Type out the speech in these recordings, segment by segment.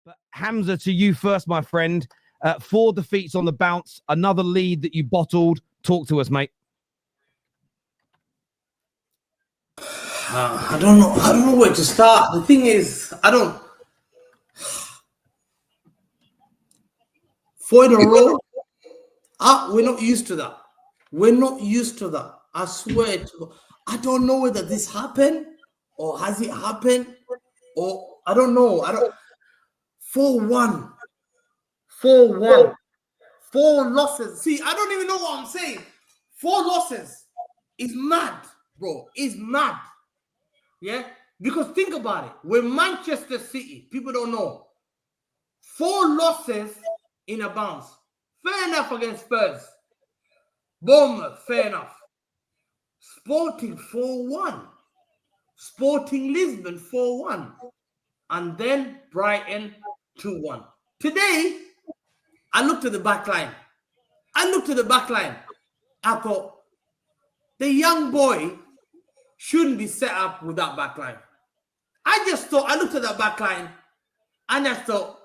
But HAMZA, to you first, my friend. 4 defeats on the bounce, another lead that you bottled. Talk to us, mate. I don't know where to start. The thing is, 4 in a row. We're not used to that. We're not used to that. I swear to God. I don't know whether this happened or has it happened or I don't know. 4-1. 4-1. 4 losses. See, I don't even know what I'm saying. 4 losses is mad, bro. It's mad. Yeah? Because think about it. We're Manchester City. People don't know. 4 losses in a bounce. Fair enough against Spurs. Bournemouth, fair enough. Sporting 4-1. Sporting Lisbon 4-1. And then Brighton 2-1. Today, I looked at the back line. I thought, the young boy shouldn't be set up with that back line. I looked at that back line and I thought,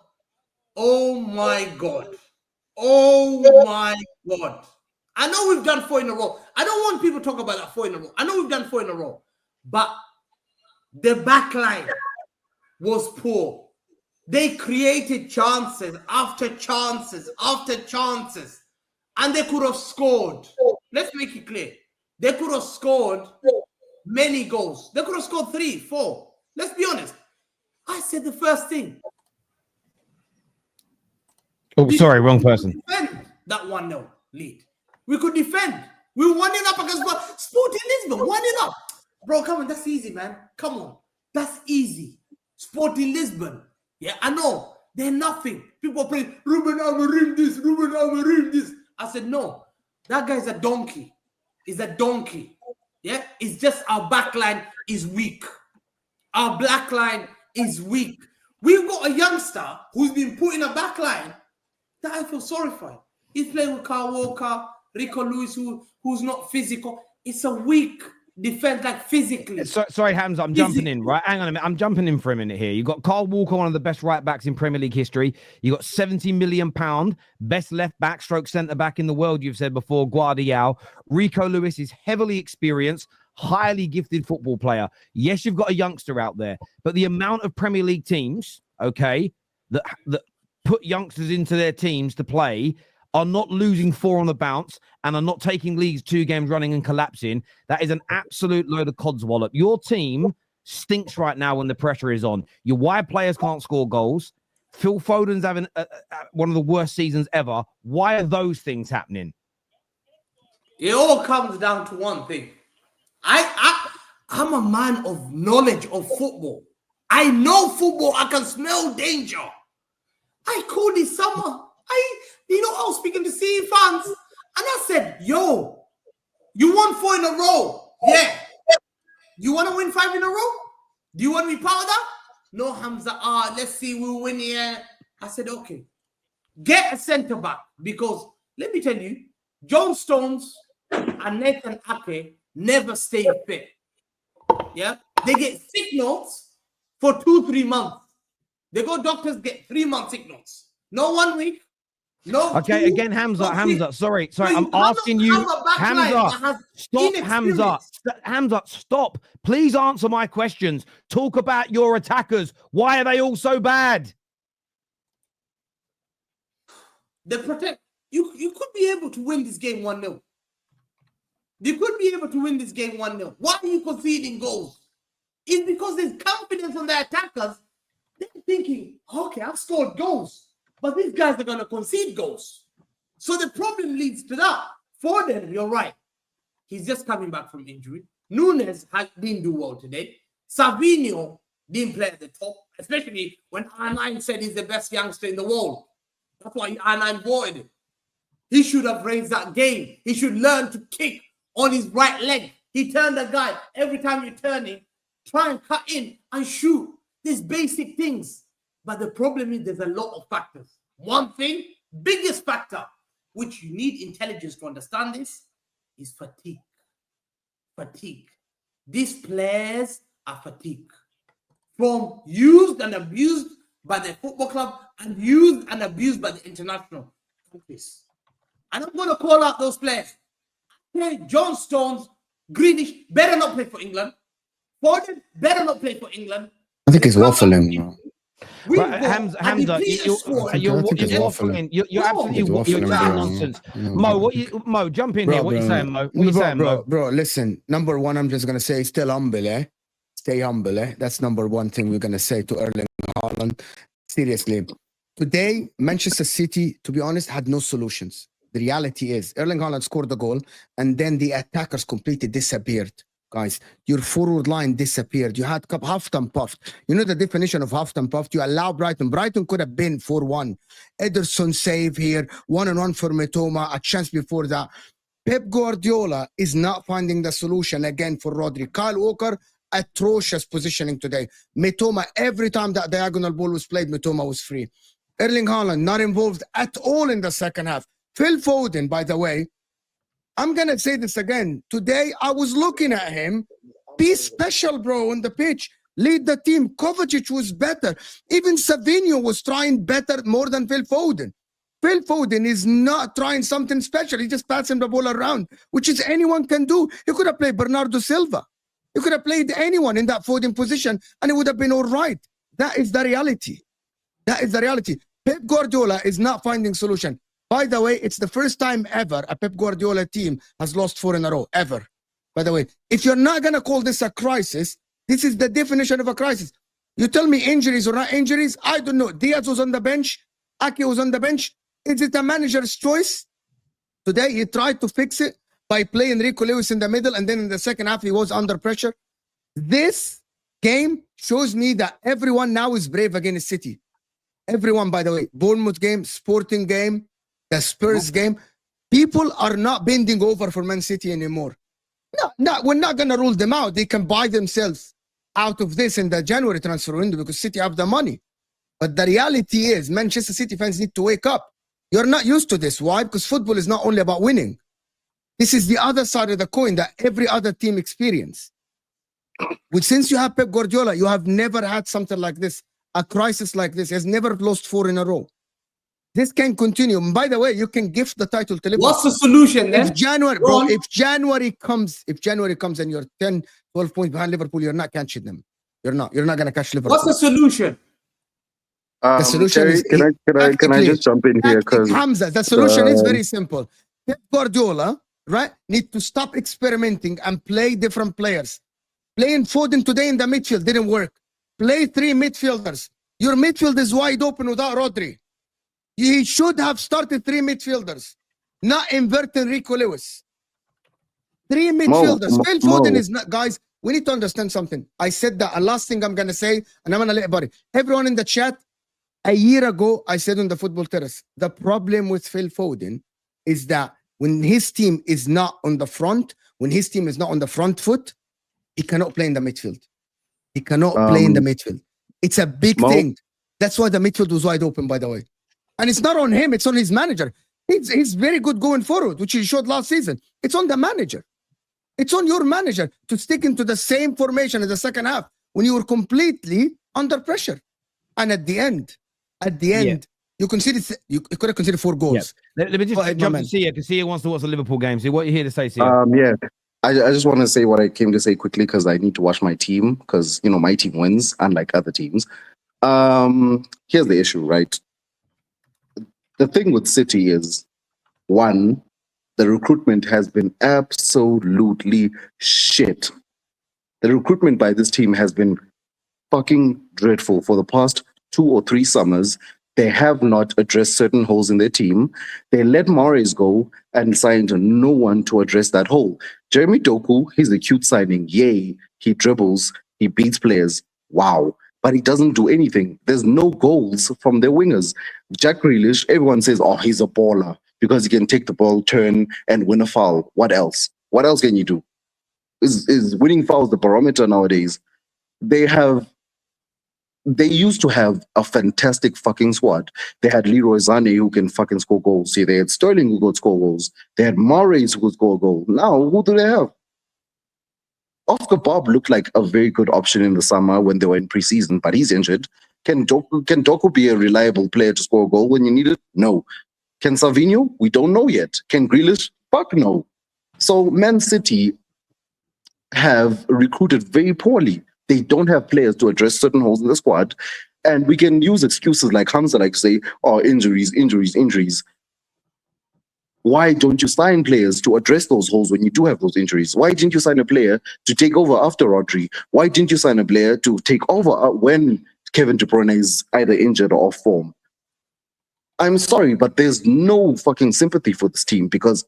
oh my God. Oh my God. I know we've done 4 in a row. I don't want people to talk about that 4 in a row. I know we've done 4 in a row. But the back line was poor. They created chances after chances after chances. And they could have scored. Let's make it clear. They could have scored many goals. They could have scored 3, 4. Let's be honest. I said the first thing. Oh, sorry, wrong person. Defend that 1-0 lead. We could defend. We were 1-0 up against Sporting Lisbon. 1-0 up. Bro, come on. That's easy, man. Come on. That's easy. Sporting Lisbon. Yeah, I know. They're nothing. People are playing, Ruben Amorim this. I said, no. That guy's a donkey. He's a donkey. Yeah? It's just our back line is weak. Our black line is weak. We've got a youngster who's been put in a back line that I feel sorry for. He's playing with Kyle Walker, Rico Lewis, who's not physical. It's a weak defense, like physically. Sorry, HAMZA, I'm jumping in, right? Hang on a minute. I'm jumping in for a minute here. You've got Kyle Walker, one of the best right backs in Premier League history. You got £70 million, best left back, stroke centre back in the world, you've said before, Guardiola. Rico Lewis is heavily experienced, highly gifted football player. Yes, you've got a youngster out there, but the amount of Premier League teams, okay, that put youngsters into their teams to play are not losing 4 on the bounce and are not taking leagues 2 games running and collapsing. That is an absolute load of codswallop. Your team stinks right now when the pressure is on. Your wide players can't score goals. Phil Foden's having one of the worst seasons ever. Why are those things happening? It all comes down to one thing. I'm a man of knowledge of football. I know football. I can smell danger. I called this summer. I was speaking to CE fans, and I said, yo, you won 4 in a row. Yeah. You want to win 5 in a row? Do you want to be part of that? No, HAMZA, let's see, we'll win here. I said, okay. Get a centre back, because let me tell you, John Stones and Nathan Ake never stay fit. Yeah? They get sick notes for 2-3 months. They go doctors get 3-month sick notes. No 1 week. No. Okay, again, HAMZA. Sorry. I'm asking you, HAMZA. Stop, HAMZA, stop. Please answer my questions. Talk about your attackers. Why are they all so bad? They protect. You could be able to win this game 1-0. You could be able to win this game 1-0. Why are you conceding goals? It's because there's confidence on the attackers. They're thinking, okay, I've scored goals, but these guys are going to concede goals. So the problem leads to that. Foden, you're right. He's just coming back from injury. Nunes didn't do well today. Savinho didn't play at the top, especially when R9 said he's the best youngster in the world. That's why R9 voted him. He should have raised that game. He should learn to kick on his right leg. He turned the guy. Every time you're turning, try and cut in and shoot. There's basic things. But the problem is there's a lot of factors. One thing, biggest factor, which you need intelligence to understand this, is fatigue. Fatigue. These players are fatigued. From used and abused by the football club and used and abused by the international countries. And I'm going to call out those players. Okay, John Stones, Greenish better not play for England. Foden better not play for England. I think he's waffling. Right, HAMZA, you're waffling. You're absolutely chatting nonsense. Mo, jump in here. What you saying, Mo? What you saying, Mo? Bro, listen. Number one, I'm just gonna say, still humble, eh? Stay humble, eh? That's number one thing we're gonna say to Erling Haaland. Seriously, today Manchester City, to be honest, had no solutions. The reality is, Erling Haaland scored the goal, and then the attackers completely disappeared. Guys, your forward line disappeared. You had half-time puffed. You know the definition of half-time puffed? You allow Brighton. Brighton could have been 4-1. Ederson save here, 1-on-1 for Mitoma, a chance before that. Pep Guardiola is not finding the solution again for Rodri. Kyle Walker, atrocious positioning today. Mitoma, every time that diagonal ball was played, Mitoma was free. Erling Haaland, not involved at all in the second half. Phil Foden, by the way, I'm going to say this again. Today, I was looking at him. Be special, bro, on the pitch. Lead the team. Kovacic was better. Even Savinho was trying better more than Phil Foden. Phil Foden is not trying something special. He's just passing the ball around, which is anyone can do. You could have played Bernardo Silva. You could have played anyone in that Foden position, and it would have been all right. That is the reality. That is the reality. Pep Guardiola is not finding solution. By the way, it's the first time ever a Pep Guardiola team has lost 4 in a row, ever. By the way, if you're not going to call this a crisis, this is the definition of a crisis. You tell me injuries or not injuries, I don't know. Diaz was on the bench. Ake was on the bench. Is it a manager's choice? Today, he tried to fix it by playing Rico Lewis in the middle, and then in the second half, he was under pressure. This game shows me that everyone now is brave against City. Everyone, by the way. Bournemouth game, Sporting game, the Spurs game, people are not bending over for Man City anymore. No, we're not going to rule them out. They can buy themselves out of this in the January transfer window because City have the money. But the reality is Manchester City fans need to wake up. You're not used to this. Why? Because football is not only about winning. This is the other side of the coin that every other team experience. Since you have Pep Guardiola, you have never had something like this. A crisis like this. He has never lost 4 in a row. This can continue. And by the way, you can gift the title to Liverpool. What's the solution then? If January comes and you're 10, 12 points behind Liverpool, you're not catching them. You're not going to catch Liverpool. What's the solution? The solution Terry, is can I just jump in here? Because HAMZA, the solution is very simple. Pep Guardiola, right, need to stop experimenting and play different players. Playing Foden today in the midfield didn't work. Play 3 midfielders. Your midfield is wide open without Rodri. He should have started 3 midfielders, not inverting Rico Lewis. 3 midfielders. Phil Foden is not, guys, we need to understand something. I said that. A last thing I'm going to say, and I'm going to let everybody. Everyone in the chat, a year ago, I said on the Football Terrace, the problem with Phil Foden is that when his team is not on the front, when his team is not on the front foot, he cannot play in the midfield. He cannot play in the midfield. It's a big thing. That's why the midfield was wide open, by the way. And it's not on him, it's on his manager. He's very good going forward, which he showed last season. It's on the manager. It's on your manager to stick into the same formation in the second half when you were completely under pressure. And at the end, you could have considered 4 goals. Yeah. Let me just jump to Sia, because Sia wants to watch the Liverpool game. So what are you here to say, Sia? Yeah. I just want to say what I came to say quickly because I need to watch my team because, you know, my team wins, unlike other teams. Here's the issue, right? The thing with City is, one, the recruitment has been absolutely shit. The recruitment by this team has been fucking dreadful for the past 2 or 3 summers. They have not addressed certain holes in their team. They let Mahrez go and signed no one to address that hole. Jeremy Doku, he's a cute signing. Yay, he dribbles, he beats players. Wow. But he doesn't do anything. There's no goals from their wingers. Jack Grealish, everyone says, oh, he's a baller because he can take the ball, turn, and win a foul. What else? What else can you do? Is winning fouls the barometer nowadays? They used to have a fantastic fucking squad. They had Leroy Sané who can fucking score goals. See, they had Sterling who could score goals. They had Mahrez who could score a goal. Now, who do they have? Oscar Bob looked like a very good option in the summer when they were in preseason, but he's injured. Can Doku be a reliable player to score a goal when you need it? No. Can Savinho? We don't know yet. Can Grealish? Fuck no. So Man City have recruited very poorly. They don't have players to address certain holes in the squad. And we can use excuses like HAMZA, like say, oh, injuries. Why don't you sign players to address those holes when you do have those injuries? Why didn't you sign a player to take over after Rodri? Why didn't you sign a player to take over when Kevin De Bruyne is either injured or off form? I'm sorry, but there's no fucking sympathy for this team because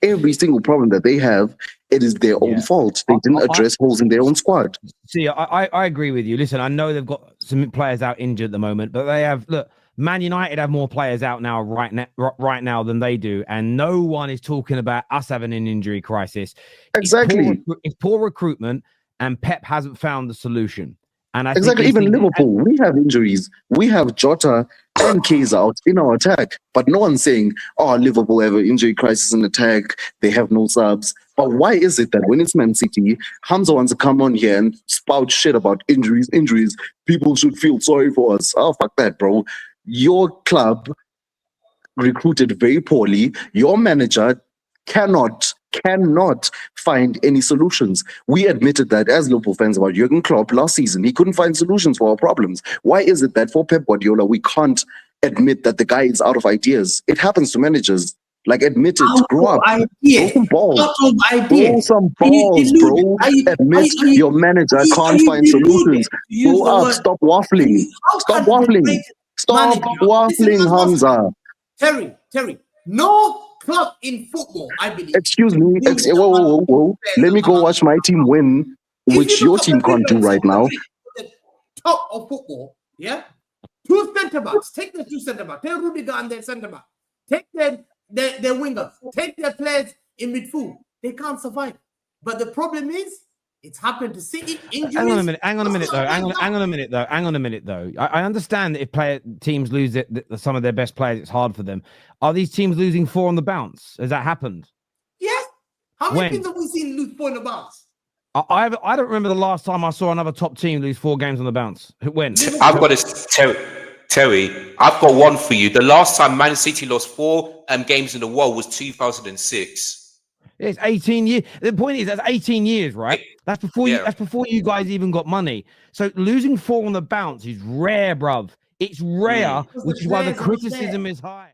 every single problem that they have, it is their own fault. They didn't address holes in their own squad. See, I agree with you. Listen, I know they've got some players out injured at the moment, but they have, look, Man United have more players out now right now than they do, and no one is talking about us having an injury crisis. Exactly. It's poor recruitment, and Pep hasn't found the solution. And I exactly. Even Liverpool, we have injuries. We have Jota and Kayser out in our attack, but no one's saying, "Oh, Liverpool have an injury crisis in attack. They have no subs." But why is it that when it's Man City, HAMZA wants to come on here and spout shit about injuries? People should feel sorry for us. Oh, fuck that, bro. Your club recruited very poorly. Your manager cannot find any solutions. We admitted that as Liverpool fans about Jurgen Klopp last season. He couldn't find solutions for our problems. Why is it that for Pep Guardiola, we can't admit that the guy is out of ideas? It happens to managers. Like, admit it, grow up, throw some balls, throw some balls, bro. Admit your manager can't find solutions. Grow up, stop waffling. Stop waffling. Stop waffling, HAMZA. Terry, no club in football, I believe. Excuse me. Whoa. Let me go watch my team win, which your team can't do right now. The top of football, yeah? Two centre-backs. Take the two centre-backs. Take Rudiger and their centre-back. Take their wingers. Take their players in midfield. They can't survive. But the problem is, it's happened to City. Injuries. Hang on a minute though. I understand that if teams lose some of their best players, it's hard for them. Are these teams losing 4 on the bounce? Has that happened? Yes. How many teams have we seen lose 4 on the bounce? I don't remember the last time I saw another top team lose 4 games on the bounce. When? I've got this, Terry. I've got one for you. The last time Man City lost 4 games in a row was 2006. It's 18 years. The point is, that's 18 years, right? That's before that's before you guys even got money. So losing 4 on the bounce is rare, bruv. It's rare, which is why the criticism is high.